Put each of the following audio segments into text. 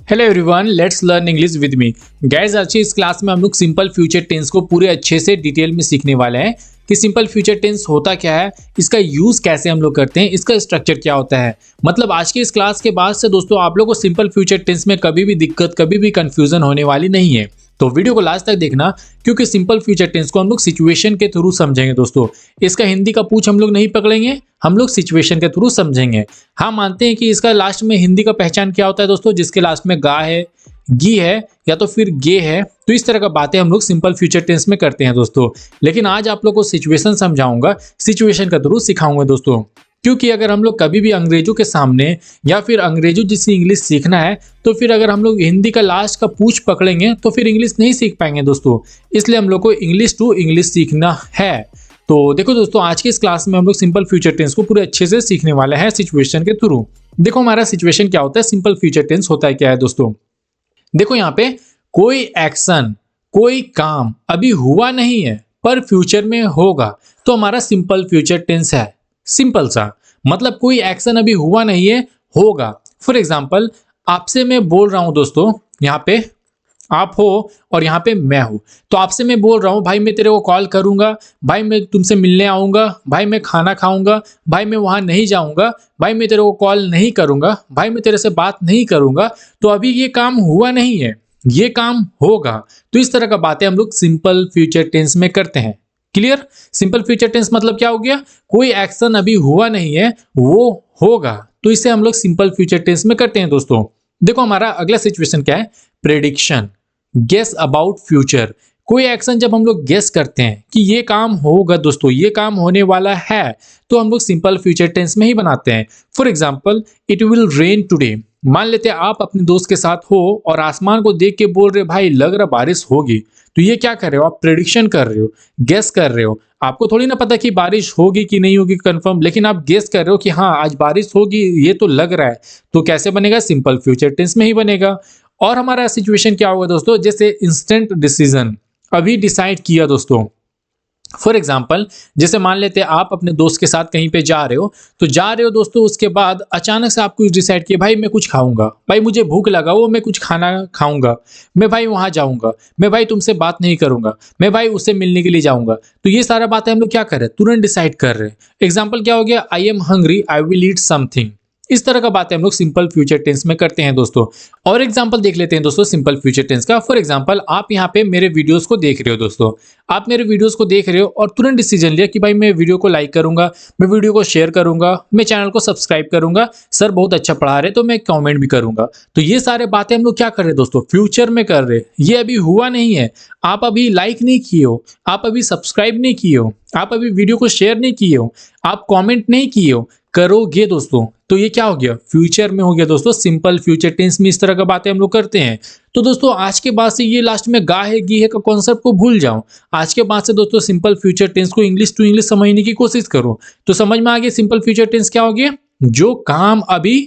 Hello everyone, let's learn English with me. Guys, आज की इस क्लास में हम लोग सिंपल फ्यूचर टेंस को पूरे अच्छे से डिटेल में सीखने वाले हैं कि सिंपल फ्यूचर टेंस होता क्या है, इसका यूज कैसे हम लोग करते हैं, इसका स्ट्रक्चर क्या होता है। मतलब आज की इस क्लास के बाद से दोस्तों आप लोग को सिंपल फ्यूचर टेंस में कभी भी दिक्कत, कभी भी कंफ्यूजन होने वाली नहीं है। तो वीडियो को लास्ट तक देखना, क्योंकि सिंपल फ्यूचर टेंस को हम लोग सिचुएशन के थ्रू समझेंगे दोस्तों। इसका हिंदी का पूछ हम लोग नहीं पकड़ेंगे, हम लोग सिचुएशन के थ्रू समझेंगे। हाँ, मानते हैं कि इसका लास्ट में हिंदी का पहचान क्या होता है दोस्तों, जिसके लास्ट में गा है, गी है या तो फिर गे है, तो इस तरह का बातें हम लोग सिंपल फ्यूचर टेंस में करते हैं दोस्तों। लेकिन आज आप लोग को सिचुएशन समझाऊंगा, सिचुएशन का थ्रू सिखाऊंगा दोस्तों। क्योंकि अगर हम लोग कभी भी अंग्रेजों के सामने या फिर अंग्रेजों जैसी इंग्लिश सीखना है, तो फिर अगर हम लोग हिंदी का लास्ट का पूछ पकड़ेंगे तो फिर इंग्लिश नहीं सीख पाएंगे दोस्तों। इसलिए हम लोग को इंग्लिश टू इंग्लिश सीखना है। तो देखो दोस्तों, आज की इस क्लास में हम लोग सिंपल फ्यूचर टेंस को पूरे अच्छे से सीखने वाले हैं सिचुएशन के थ्रू। देखो हमारा सिचुएशन क्या होता है, सिंपल फ्यूचर टेंस होता है क्या है दोस्तों। देखो यहाँ पे कोई एक्शन, कोई काम अभी हुआ नहीं है पर फ्यूचर में होगा, तो हमारा सिंपल फ्यूचर टेंस है। सिंपल सा मतलब कोई एक्शन अभी हुआ नहीं है, होगा। फॉर एग्जाम्पल, आपसे मैं बोल रहा हूं दोस्तों, यहाँ पे आप हो और यहाँ पे मैं हूं। तो आपसे मैं बोल रहा हूं, भाई मैं तेरे को कॉल करूंगा, भाई मैं तुमसे मिलने आऊंगा, भाई मैं खाना खाऊंगा, भाई मैं वहां नहीं जाऊंगा, भाई मैं तेरे को कॉल नहीं करूंगा, भाई मैं तेरे से बात नहीं करूंगा। तो अभी ये काम हुआ नहीं है, ये काम होगा। तो इस तरह का बातें हम लोग सिंपल फ्यूचर टेंस में करते हैं। क्लियर? सिंपल फ्यूचर टेंस मतलब क्या हो गया, कोई एक्शन अभी हुआ नहीं है, वो होगा। तो इसे हम लोग सिंपल फ्यूचर टेंस में करते हैं दोस्तों। देखो हमारा अगला सिचुएशन क्या है, प्रेडिक्शन, गेस अबाउट फ्यूचर। कोई एक्शन जब हम लोग गेस करते हैं कि ये काम होगा दोस्तों, ये काम होने वाला है, तो हम लोग सिंपल फ्यूचर टेंस में ही बनाते हैं। For example, it will rain today. मान लेते हैं आप अपने दोस्त के साथ हो और आसमान को देख के बोल रहे भाई लग रहा बारिश होगी। तो ये क्या कर रहे हो, आप प्रेडिक्शन कर रहे हो, गेस कर रहे हो। आपको थोड़ी ना पता कि बारिश होगी कि नहीं होगी कंफर्म, लेकिन आप गेस कर रहे हो कि हाँ आज बारिश होगी, ये तो लग रहा है। तो कैसे बनेगा, सिंपल फ्यूचर टेंस में ही बनेगा। और हमारा सिचुएशन क्या होगा दोस्तों, जैसे इंस्टेंट डिसीजन, अभी डिसाइड किया दोस्तों। फॉर एग्जाम्पल, जैसे मान लेते हैं आप अपने दोस्त के साथ कहीं पे जा रहे हो, तो जा रहे हो दोस्तों, उसके बाद अचानक से आपको डिसाइड किया भाई मैं कुछ खाऊंगा, भाई मुझे भूख लगा, वो मैं कुछ खाना खाऊंगा, मैं भाई वहां जाऊंगा, मैं भाई तुमसे बात नहीं करूंगा, मैं भाई उससे मिलने के लिए जाऊंगा। तो ये सारा बातें हम लोग क्या कर रहे हैं, तुरंत डिसाइड कर रहे हैं। एग्जाम्पल क्या हो गया, I am hungry, I will eat something. इस तरह का बातें हम लोग सिंपल फ्यूचर टेंस में करते हैं दोस्तों। और एग्जांपल देख लेते हैं दोस्तों सिंपल फ्यूचर टेंस का। फॉर एग्जांपल, आप यहाँ पे मेरे वीडियोस को देख रहे हो दोस्तों, आप मेरे वीडियोस को देख रहे हो और तुरंत डिसीजन लिया कि भाई मैं वीडियो को लाइक करूंगा, मैं वीडियो को शेयर करूंगा, मैं चैनल को सब्सक्राइब करूंगा, सर बहुत अच्छा पढ़ा रहे तो मैं कॉमेंट भी करूंगा। तो ये सारे बातें हम लोग क्या कर रहे हैं दोस्तों, फ्यूचर में कर रहे हैं। ये अभी हुआ नहीं है, आप अभी लाइक नहीं किए हो, आप अभी सब्सक्राइब नहीं किए हो, आप अभी वीडियो को शेयर नहीं किए हो, आप कॉमेंट नहीं किए हो, करोगे दोस्तों। तो ये क्या हो गया, फ्यूचर में हो गया दोस्तों। सिंपल फ्यूचर टेंस में इस तरह का बातें हम लोग करते हैं। तो दोस्तों आज के बाद से ये लास्ट में गा है गी है का कॉन्सेप्ट को भूल जाओ। आज के बाद से दोस्तों सिंपल फ्यूचर टेंस को इंग्लिश टू इंग्लिश समझने की कोशिश करो। तो समझ में आ गया सिंपल फ्यूचर टेंस क्या हो गया, जो काम अभी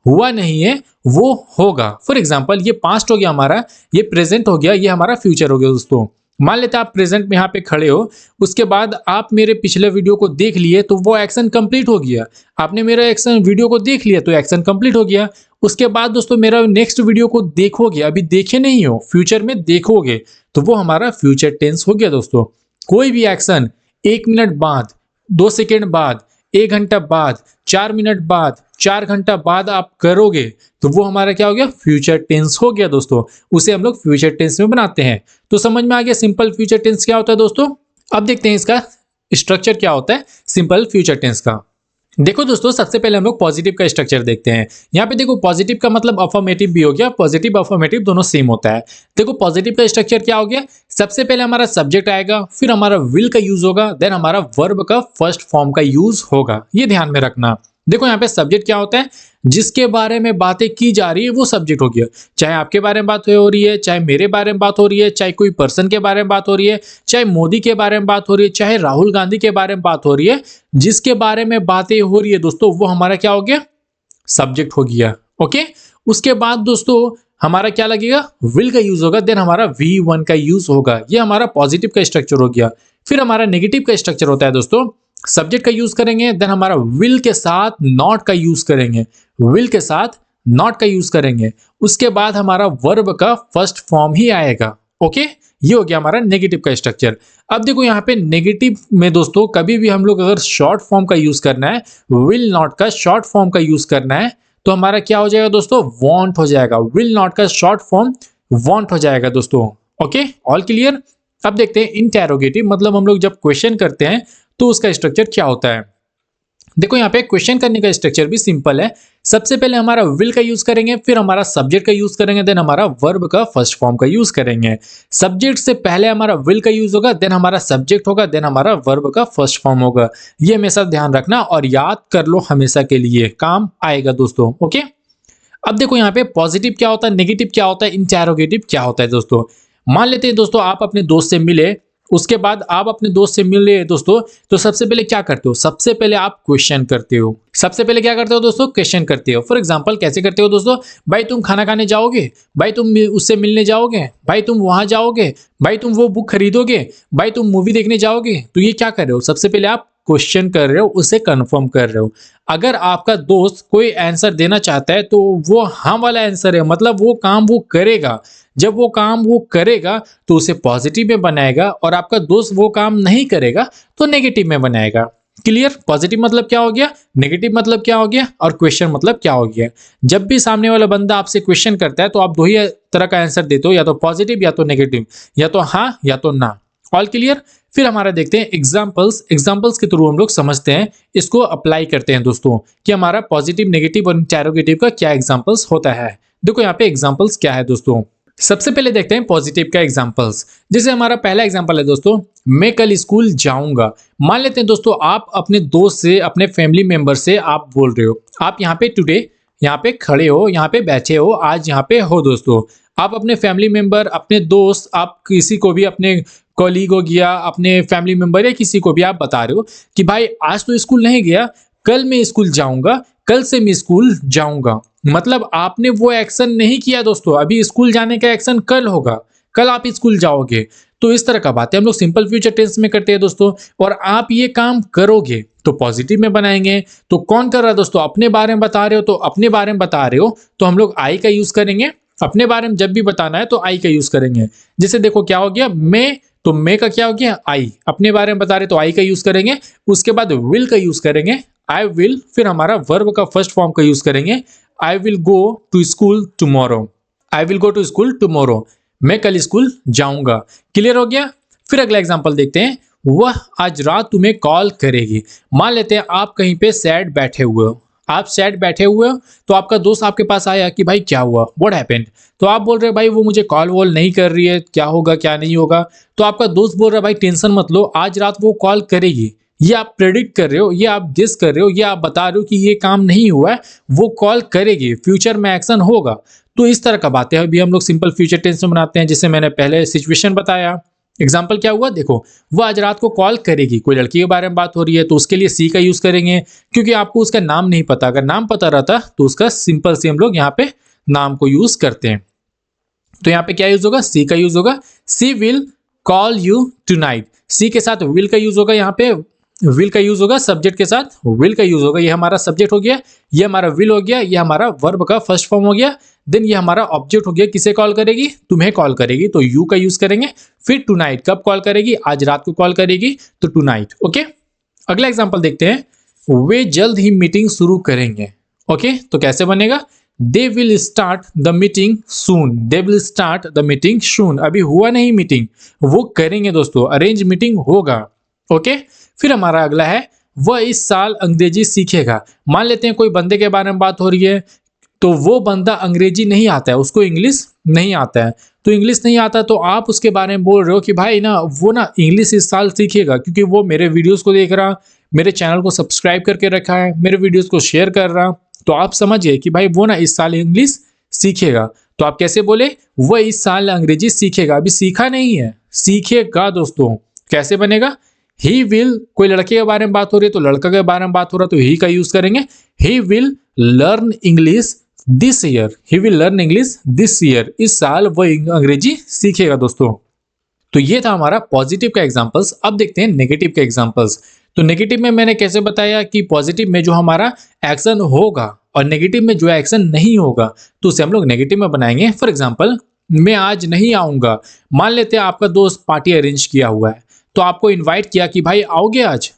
हुआ नहीं है वो होगा। फॉर एग्जाम्पल, ये पास्ट हो गया हमारा, ये प्रेजेंट हो गया, ये हमारा फ्यूचर हो गया दोस्तों। मान लेते आप प्रेजेंट में यहाँ पे खड़े हो, उसके बाद आप मेरे पिछले वीडियो को देख लिए तो वो एक्शन कंप्लीट हो गया। आपने मेरा एक्शन वीडियो को देख लिया तो एक्शन कंप्लीट हो गया। उसके बाद दोस्तों मेरा नेक्स्ट वीडियो को देखोगे, अभी देखे नहीं हो, फ्यूचर में देखोगे, तो वो हमारा फ्यूचर टेंस हो गया दोस्तों। कोई भी एक्शन 1 मिनट बाद, 2 सेकेंड बाद, 1 घंटा बाद, 4 मिनट बाद, 4 घंटा बाद आप करोगे, तो वो हमारा क्या हो गया, फ्यूचर टेंस हो गया दोस्तों। उसे हम लोग फ्यूचर टेंस में बनाते हैं। तो समझ में आ गया सिंपल फ्यूचर टेंस क्या होता है दोस्तों। अब देखते हैं इसका स्ट्रक्चर क्या होता है सिंपल फ्यूचर टेंस का। देखो दोस्तों, सबसे पहले हम लोग पॉजिटिव का स्ट्रक्चर देखते हैं। यहाँ पे देखो पॉजिटिव का मतलब अफर्मेटिव भी हो गया, पॉजिटिव अफर्मेटिव दोनों सेम होता है। देखो पॉजिटिव का स्ट्रक्चर क्या हो गया, सबसे पहले हमारा सब्जेक्ट आएगा, फिर हमारा विल का यूज होगा, देन हमारा वर्ब का फर्स्ट फॉर्म का यूज होगा। ये ध्यान में रखना। देखो यहाँ पे सब्जेक्ट क्या होता है, जिसके बारे में बातें की जा रही है वो सब्जेक्ट हो गया। चाहे आपके बारे में बात हो रही है, चाहे मेरे बारे में बात हो रही है, चाहे कोई पर्सन के बारे में बात हो रही है, चाहे मोदी के बारे में बात हो रही है, चाहे राहुल गांधी के बारे में बात हो रही है, जिसके बारे में बातें हो रही है दोस्तों वो हमारा क्या हो गया, सब्जेक्ट हो गया। ओके, उसके बाद दोस्तों हमारा क्या लगेगा, विल का यूज होगा, देन हमारा V1 का यूज होगा। ये हमारा पॉजिटिव का स्ट्रक्चर हो गया। फिर हमारा नेगेटिव का स्ट्रक्चर होता है दोस्तों, सब्जेक्ट का यूज करेंगे, देन हमारा विल के साथ नॉट का यूज करेंगे, विल के साथ नॉट का यूज करेंगे, उसके बाद हमारा वर्ब का फर्स्ट फॉर्म ही आएगा। ओके, ये हो गया हमारा नेगेटिव का स्ट्रक्चर। अब देखो यहाँ पे नेगेटिव में दोस्तों कभी भी हम लोग अगर शॉर्ट फॉर्म का यूज करना है, विल नॉट का शॉर्ट फॉर्म का यूज करना है, तो हमारा क्या हो जाएगा दोस्तों, वॉन्ट हो जाएगा। विल नॉट का शॉर्ट फॉर्म वॉन्ट हो जाएगा दोस्तों। Okay, all clear. अब देखते हैं इंटेरोगेटिव, मतलब हम लोग जब क्वेश्चन करते हैं तो उसका स्ट्रक्चर क्या होता है। देखो यहाँ पे क्वेश्चन करने का स्ट्रक्चर भी सिंपल है। सबसे पहले हमारा विल का यूज करेंगे, फिर हमारा सब्जेक्ट का यूज करेंगे, देन हमारा वर्ब का फर्स्ट फॉर्म का यूज करेंगे। सब्जेक्ट से पहले हमारा विल का यूज होगा, देन हमारा सब्जेक्ट होगा, देन हमारा वर्ब का फर्स्ट फॉर्म होगा। ये हमेशा ध्यान रखना और याद कर लो, हमेशा के लिए काम आएगा दोस्तों। ओके, अब देखो यहाँ पे पॉजिटिव क्या होता है, नेगेटिव क्या होता है, इंटेरोगेटिव क्या होता है दोस्तों। मान लेते हैं दोस्तों आप अपने दोस्त से मिले, उसके बाद आप अपने दोस्त से मिले दोस्तों, तो सबसे पहले क्या करते हो, सबसे पहले आप क्वेश्चन करते हो। सबसे पहले क्या करते हो दोस्तों, क्वेश्चन करते हो। फॉर एग्जांपल कैसे करते हो दोस्तों, भाई तुम खाना खाने जाओगे, भाई तुम उससे मिलने जाओगे, भाई तुम वहां जाओगे, भाई तुम वो बुक खरीदोगे, भाई तुम मूवी देखने जाओगे। तो ये क्या कर रहे हो, सबसे पहले आप क्वेश्चन कर रहे हो, उसे कंफर्म कर रहे हो। अगर आपका दोस्त कोई आंसर देना चाहता है तो वो हाँ वाला आंसर है, मतलब वो काम वो करेगा। जब वो काम वो करेगा तो उसे पॉजिटिव में बनाएगा, और आपका दोस्त वो काम नहीं करेगा तो नेगेटिव में बनाएगा। क्लियर, पॉजिटिव मतलब क्या हो गया, नेगेटिव मतलब क्या हो गया, और क्वेश्चन मतलब क्या हो गया। जब भी सामने वाला बंदा आपसे क्वेश्चन करता है तो आप दो ही तरह का आंसर देते हो, या तो पॉजिटिव या तो नेगेटिव, या तो हाँ या तो ना। All clear. फिर हमारा देखते हैं एग्जांपल्स। एग्जांपल्स के थ्रू हम लोग समझते हैं, इसको अप्लाई करते हैं दोस्तों कि हमारा पॉजिटिव, नेगेटिव और इंटेरोगेटिव का क्या एग्जांपल्स होता है। देखो यहाँ पे एग्जांपल्स क्या है दोस्तों। सबसे पहले देखते हैं पॉजिटिव का एग्जांपल्स। जैसे हमारा पहला एग्जांपल है दोस्तों, मैं कल स्कूल जाऊंगा। मान लेते हैं दोस्तों आप अपने दोस्त से, अपने फैमिली मेंबर से आप बोल रहे हो, आप यहाँ पे टुडे यहाँ पे खड़े हो, यहाँ पे बैठे हो, आज यहाँ पे हो दोस्तों। आप अपने फैमिली मेंबर, अपने दोस्त, आप किसी को भी, अपने कॉलीग हो गया, अपने फैमिली मेंबर या किसी को भी आप बता रहे हो कि भाई आज तो स्कूल नहीं गया, कल मैं स्कूल जाऊंगा, कल से मैं स्कूल जाऊंगा। मतलब आपने वो एक्शन नहीं किया दोस्तों, अभी स्कूल जाने का एक्शन कल होगा, कल आप स्कूल जाओगे। तो इस तरह का बात है, हम लोग सिंपल फ्यूचर टेंस में करते हैं दोस्तों। और आप ये काम करोगे तो पॉजिटिव में बनाएंगे। तो कौन कर रहा है दोस्तों, अपने बारे में बता रहे हो, तो अपने बारे में बता रहे हो तो हम लोग आई का यूज करेंगे। अपने बारे में जब भी बताना है तो आई का यूज करेंगे। जैसे देखो क्या हो गया, मैं, तो मैं का क्या हो गया, आई। अपने बारे में बता रहे तो आई का यूज करेंगे, उसके बाद विल का यूज करेंगे, आई विल। फिर हमारा वर्ब का फर्स्ट फॉर्म का यूज करेंगे, I will go to school tomorrow. I will go to school tomorrow, मैं कल स्कूल जाऊंगा। क्लियर हो गया। फिर अगला एग्जांपल देखते हैं, वह आज रात तुम्हें कॉल करेगी। मान लेते हैं आप कहीं पे सैड बैठे हुए हो, आप सैड बैठे हुए हो, तो आपका दोस्त आपके पास आया कि भाई क्या हुआ, व्हाट हैपेंड। तो आप बोल रहे हो भाई वो मुझे कॉल वॉल नहीं कर रही है, क्या होगा क्या नहीं होगा। तो आपका दोस्त बोल रहा है भाई टेंशन मत लो, आज रात वो कॉल करेगी। ये आप प्रेडिक्ट कर रहे हो, ये आप गेस कर रहे हो, ये आप बता रहे हो कि ये काम नहीं हुआ है, वो कॉल करेगी, फ्यूचर में एक्शन होगा। तो इस तरह का बात है। अभी हम लोग सिंपल फ्यूचर टेंस में बनाते हैं, जिससे मैंने पहले सिचुएशन बताया। एग्जाम्पल क्या हुआ, देखो वो आज रात को कॉल करेगी, कोई लड़की के बारे में बात हो रही है तो उसके लिए सी का यूज करेंगे, क्योंकि आपको उसका नाम नहीं पता। अगर नाम पता रहता तो उसका सिंपल से हम लोग यहाँ पे नाम को यूज करते हैं। तो यहाँ पे क्या यूज होगा, सी का यूज होगा। सी विल कॉल यू टुनाइट। सी के साथ विल का यूज होगा, यहाँ पे विल का यूज होगा, सब्जेक्ट के साथ विल का यूज होगा। ये हमारा सब्जेक्ट हो गया, ये हमारा विल हो गया, ये हमारा वर्ब का फर्स्ट फॉर्म हो गया। देन ये हमारा ऑब्जेक्ट हो गया, किसे कॉल करेगी, तुम्हें कॉल करेगी, तो यू का यूज करेंगे। फिर टुनाइट, कब कॉल करेगी, आज रात को कॉल करेगी, तो टुनाइट। ओके, अगला एग्जांपल देखते हैं, वे जल्द ही मीटिंग शुरू करेंगे। ओके, तो कैसे बनेगा, they will start the meeting soon. They will start the meeting soon, अभी हुआ नहीं मीटिंग, वो करेंगे दोस्तों, अरेंज मीटिंग होगा। ओके, फिर हमारा अगला है, वह इस साल अंग्रेजी सीखेगा। मान लेते हैं कोई बंदे के बारे में बात हो रही है, तो वो बंदा अंग्रेजी नहीं आता है, उसको इंग्लिश नहीं आता है। तो इंग्लिश नहीं आता तो आप उसके बारे में बोल रहे हो कि भाई ना वो ना इंग्लिश इस साल सीखेगा, क्योंकि वो मेरे वीडियोस को देख रहा, मेरे चैनल को सब्सक्राइब करके रखा है, मेरे वीडियोस को शेयर कर रहा। तो आप समझिए कि भाई वो ना इस साल इंग्लिश सीखेगा। तो आप कैसे बोले, वो इस साल अंग्रेजी सीखेगा, अभी सीखा नहीं है, सीखेगा दोस्तों। कैसे बनेगा, ही विल, कोई लड़के के बारे में बात हो रही है तो लड़का के बारे में बात हो रहा है तो ही का यूज करेंगे। He will learn English this year. He will learn English this year, इस साल वो अंग्रेजी सीखेगा दोस्तों। तो ये था हमारा पॉजिटिव का एग्जांपल्स। अब देखते हैं नेगेटिव का एग्जांपल्स। तो नेगेटिव में मैंने कैसे बताया कि पॉजिटिव में जो हमारा एक्शन होगा, और नेगेटिव में जो एक्शन नहीं होगा तो उसे हम लोग नेगेटिव में बनाएंगे। फॉर एग्जाम्पल, मैं आज नहीं आऊंगा। मान लेते हैं आपका दोस्त पार्टी अरेंज किया हुआ है, तो आपको इनवाइट किया कि भाई आओगे आज।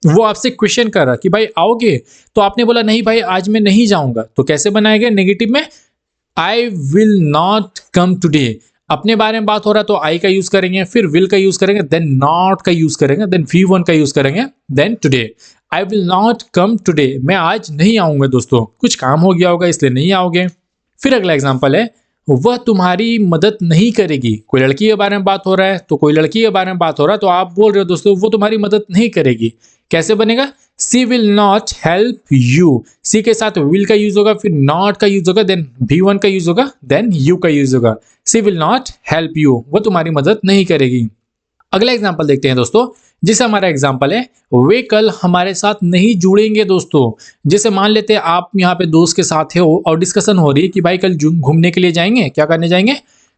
वो आपसे क्वेश्चन कर रहा कि भाई आओगे, तो आपने बोला नहीं भाई आज मैं नहीं जाऊंगा, तो कैसे बनाएंगे नेगेटिव में? आई विल नॉट कम टुडे। अपने बारे में बात हो रहा है तो आई का यूज करेंगे, फिर विल का यूज करेंगे, देन नॉट का यूज करेंगे, देन V1 का यूज करेंगे, then today. I will not come today, मैं आज नहीं आऊंगा दोस्तों, कुछ काम हो गया होगा इसलिए नहीं आओगे। फिर अगला एग्जांपल है, वह तुम्हारी मदद नहीं करेगी। कोई लड़की के बारे में बात हो रहा है तो कोई लड़की के बारे में बात हो रहा है तो आप बोल रहे हो दोस्तों वो तुम्हारी मदद नहीं करेगी। कैसे बनेगा? सी विल नॉट हेल्प यू। सी के साथ विल का यूज होगा, फिर नॉट का यूज होगा, देन V1 का यूज होगा, देन यू का यूज होगा। सी विल नॉट हेल्प यू, वो तुम्हारी मदद नहीं करेगी। अगला एग्जाम्पल देखते हैं दोस्तों, जिसे हमारा एग्जाम्पल है, वे कल हमारे साथ नहीं जुड़ेंगे दोस्तों। जैसे मान लेते हैं आप यहाँ पे दोस्त के साथ हो और डिस्कशन हो रही है कि भाई कल घूमने के लिए जाएंगे। क्या करने जाएंगे?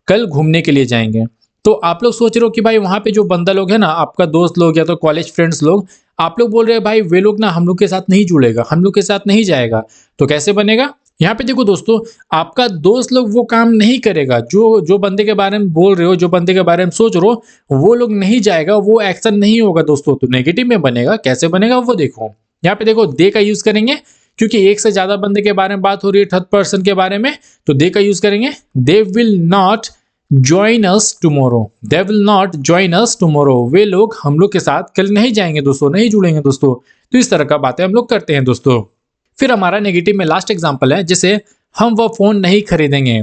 कल घूमने के लिए जाएंगे। तो आप लोग सोच रहे हो कि भाई वहां पे जो बंदा लोग है ना, आपका दोस्त लोग या तो कॉलेज फ्रेंड्स लोग, आप लोग बोल रहे हैं भाई वे लोग ना हम लोग के साथ नहीं जुड़ेगा, हम लोग के साथ नहीं जाएगा। तो कैसे बनेगा? यहाँ पे देखो दोस्तों, आपका दोस्त लोग वो काम नहीं करेगा जो बंदे के बारे में बोल रहे हो, जो बंदे के बारे में सोच रहे हो, वो लोग नहीं जाएगा, वो एक्शन नहीं होगा दोस्तों। तो नेगेटिव में बनेगा। कैसे बनेगा वो देखो। यहाँ पे देखो दे का यूज करेंगे, क्योंकि एक से ज्यादा बंदे के बारे में बात हो रही है, थर्ड पर्सन के बारे में, तो दे का यूज करेंगे। They will not join us tomorrow. They will not join us tomorrow, वे लोग हम लोग के साथ कल नहीं जाएंगे दोस्तों, नहीं जुड़ेंगे दोस्तों। तो इस तरह का बातें हम लोग करते हैं दोस्तों। फिर हमारा नेगेटिव में लास्ट एग्जांपल है, जैसे हम वह फोन नहीं खरीदेंगे।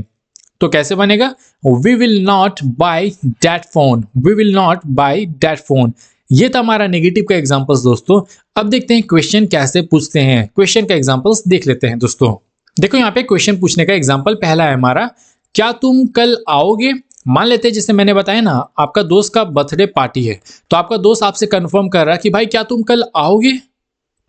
तो कैसे बनेगा? We will not buy that phone. We will not buy that phone. ये था हमारा नेगेटिव का एग्जांपल्स दोस्तों। अब देखते हैं क्वेश्चन कैसे पूछते हैं। क्वेश्चन का एग्जांपल्स देख लेते हैं दोस्तों। देखो यहाँ पे क्वेश्चन पूछने का एग्जांपल पहला है हमारा, क्या तुम कल आओगे? मान लेते हैं जैसे मैंने बताया ना, आपका दोस्त का बर्थडे पार्टी है, तो आपका दोस्त आपसे कंफर्म कर रहा है कि भाई क्या तुम कल आओगे?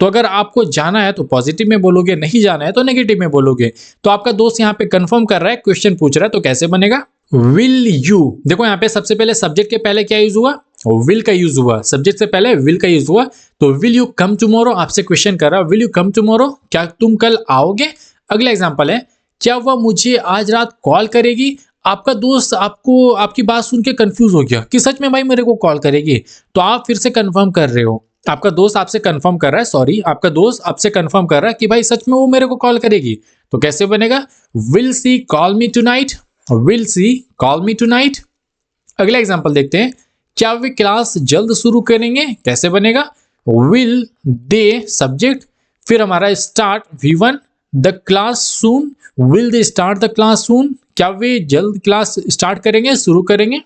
तो अगर आपको जाना है तो पॉजिटिव में बोलोगे, नहीं जाना है तो नेगेटिव में बोलोगे। तो आपका दोस्त यहाँ पे कंफर्म कर रहा है, क्वेश्चन पूछ रहा है, तो कैसे बनेगा? Will you. देखो यहाँ पे सबसे पहले सब्जेक्ट के पहले क्या यूज हुआ? विल का यूज हुआ। सब्जेक्ट से पहले विल का यूज हुआ, तो विल यू कम टुमारो, आपसे क्वेश्चन कर रहा है, विल यू कम टुमारो, क्या तुम कल आओगे? अगला एग्जाम्पल है, क्या वह मुझे आज रात कॉल करेगी? आपका दोस्त आपको आपकी बात सुन के कंफ्यूज हो गया कि सच में भाई मेरे को कॉल करेगी। तो आप फिर से कंफर्म कर रहे हो, आपका दोस्त आपसे कंफर्म कर रहा है, सॉरी आपका दोस्त आपसे कंफर्म कर रहा है कि भाई सच में वो मेरे को कॉल करेगी। तो कैसे बनेगा? Will see call me tonight. Will see call me tonight. अगला एग्जांपल देखते हैं, क्या वे क्लास जल्द शुरू करेंगे? कैसे बनेगा? विल दे सब्जेक्ट, फिर हमारा start V1, the class soon. Will they start the class soon, क्या वे जल्द क्लास स्टार्ट करेंगे, शुरू करेंगे।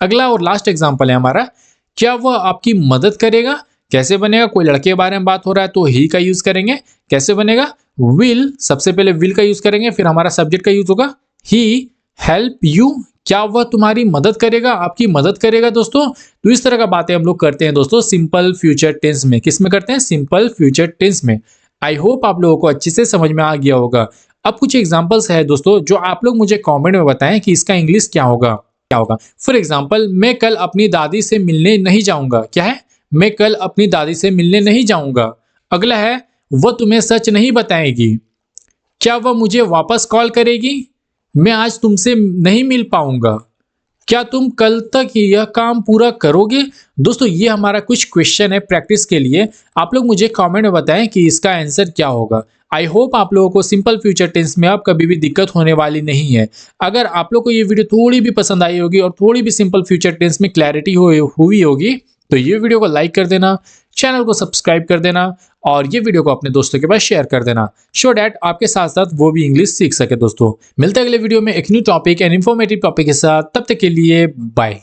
अगला और लास्ट एग्जांपल है हमारा, क्या वह आपकी मदद करेगा? कैसे बनेगा? कोई लड़के के बारे में बात हो रहा है तो ही का यूज करेंगे। कैसे बनेगा? विल, सबसे पहले विल का यूज करेंगे, फिर हमारा सब्जेक्ट का यूज होगा ही हेल्प यू, क्या वह तुम्हारी मदद करेगा, आपकी मदद करेगा दोस्तों। तो इस तरह का बातें हम लोग करते हैं दोस्तों सिंपल फ्यूचर टेंस में। किस में करते हैं? सिंपल फ्यूचर टेंस में। आई होप आप लोगों को अच्छे से समझ में आ गया होगा। अब कुछ एग्जाम्पल्स है दोस्तों जो आप लोग मुझे कॉमेंट में बताएं कि इसका इंग्लिश क्या होगा। फॉर एग्जाम्पल, मैं कल अपनी दादी से मिलने नहीं जाऊंगा। क्या है? मैं कल अपनी दादी से मिलने नहीं जाऊंगा। अगला है, वह तुम्हें सच नहीं बताएगी। क्या वह मुझे वापस कॉल करेगी? मैं आज तुमसे नहीं मिल पाऊंगा। क्या तुम कल तक यह काम पूरा करोगे? दोस्तों ये हमारा कुछ क्वेश्चन है प्रैक्टिस के लिए। आप लोग मुझे कमेंट में बताएं कि इसका आंसर क्या होगा। आई होप आप लोगों को सिंपल फ्यूचर टेंस में अब कभी भी दिक्कत होने वाली नहीं है। अगर आप लोग को ये वीडियो थोड़ी भी पसंद आई होगी और थोड़ी भी सिंपल फ्यूचर टेंस में क्लैरिटी हुई होगी तो ये वीडियो को लाइक कर देना, चैनल को सब्सक्राइब कर देना और ये वीडियो को अपने दोस्तों के पास शेयर कर देना, सो डैट आपके साथ साथ वो भी इंग्लिश सीख सके। दोस्तों मिलते हैं अगले वीडियो में एक new topic and informative topic के साथ। तब तक के लिए बाय।